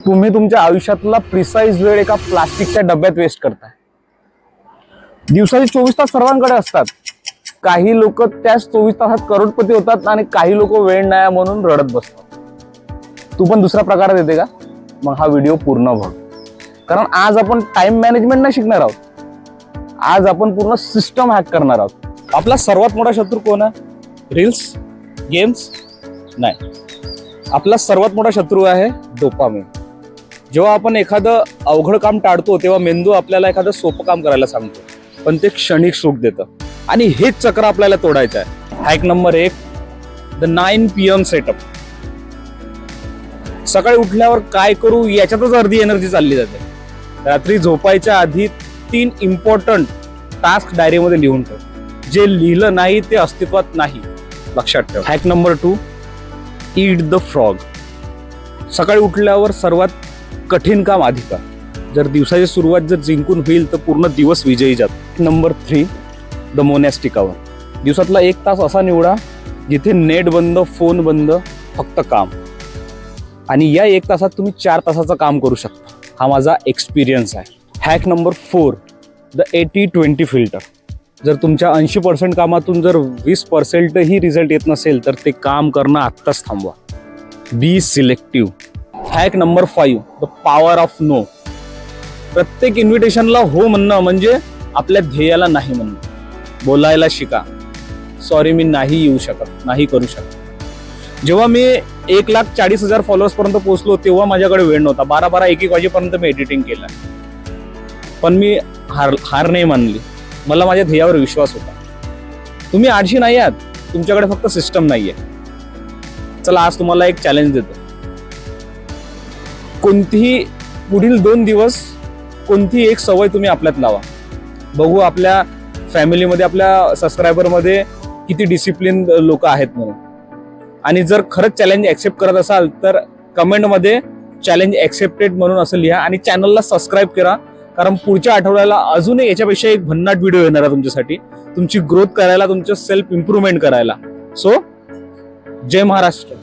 तुम्ही तुमच्या आयुष्यातला प्रिसाइज वेळ एका प्लास्टिकच्या डब्यात वेस्ट करताय। दिवसाचे 24 तास सर्वांकडे असतात। काही लोक त्याच 24 तासात करोडपती होतात आणि काही लोक वेळ नाही म्हणून रडत बसतात। तू पण दुसरा प्रकार देते का? मग हा व्हिडिओ पूर्ण बघ, कारण आज आपण टाइम मॅनेजमेंट नाही शिकणार आहोत, आज आपण पूर्ण सिस्टम हॅक करणार आहोत। आपला सर्वात मोठा शत्रू कोण आहे? रील्स, गेम्स नाही, आपला सर्वात मोठा शत्रू आहे डोपामिन। जेव्हा आपण एखादं अवघड काम टाळतो तेव्हा मेंदू आपल्याला एखादं सोपं काम करायला सांगतो, पण ते क्षणिक सुख देतं आणि हेच चक्र आपल्याला तोडायचं आहे। Hack number 1, the 9 PM setup. सकाळी उठल्यावर काय करू याच्यातच अर्धी एनर्जी चालली जाते। रात्री झोपायच्या आधी 3 इम्पॉर्टंट टास्क डायरीमध्ये लिहून ठेव, जे लिहिलं नाही ते अस्तित्वात नाही, लक्षात ठेव। Hack number 2, eat the frog. सकाळी उठल्यावर सर्वात कठीण काम आधी कर। जर दिवसाची सुरुवात जर जिंकून होईल तर पूर्ण दिवस विजयी जातो। नंबर 3, द मोनॅस्टिक आवर। दिवसातला 1 तास असा निवडा जिथे नेट बंद, फोन बंद, फक्त काम। आणि या 1 तासात तुम्ही 4 तासाचं काम करू शकता। हा माझा एक्सपिरियन्स आहे। Hack number 4, the 80-20 filter. जर तुमच्या 80% कामातून जर 20% ही रिझल्ट येत नसेल तर ते काम करणं आत्ताच थांबवा। Be selective. Hack number 5, the power of no. प्रत्येक इन्व्हिटेशनला हो म्हणणं म्हणजे आपल्या ध्येयाला नाही म्हणणं। बोलायला शिका, सॉरी मी नाही येऊ शकत, नाही करू शकत। जेव्हा मी 1,40,000 फॉलोअर्स पर्यंत पोहोचलो तेव्हा माझ्याकडे वेळ नव्हता। 12-1 वाजेपर्यंत मी एडिटिंग केलं, पण मी हार नाही मानली। मला माझ्या ध्येयावर विश्वास होता। तुम्ही आळशी नाही आहात, तुमच्याकडे फक्त सिस्टम नाहीये। चला आज तुम्हाला एक चॅलेंज देतो। कोणतीही पुढील 2 दिवस कोणती एक सवय तुम्ही आपल्यात लावा। बघू आपल्या फॅमिलीमध्ये, आपल्या सबस्क्रायबरमध्ये किती डिसिप्लिन लोक आहेत म्हणून। आणि जर खरंच चॅलेंज ऍक्सेप्ट करत असाल तर कमेंटमध्ये चॅलेंज ऍक्सेप्टेड म्हणून असं लिहा आणि चॅनलला सबस्क्राईब करा, कारण पुढच्या आठवड्याला अजूनही याच्यापेक्षा एक भन्नाट व्हिडिओ येणार आहे तुमच्यासाठी, तुमची ग्रोथ करायला, तुमचं सेल्फ इम्प्रूव्हमेंट करायला। सो जय महाराष्ट्र।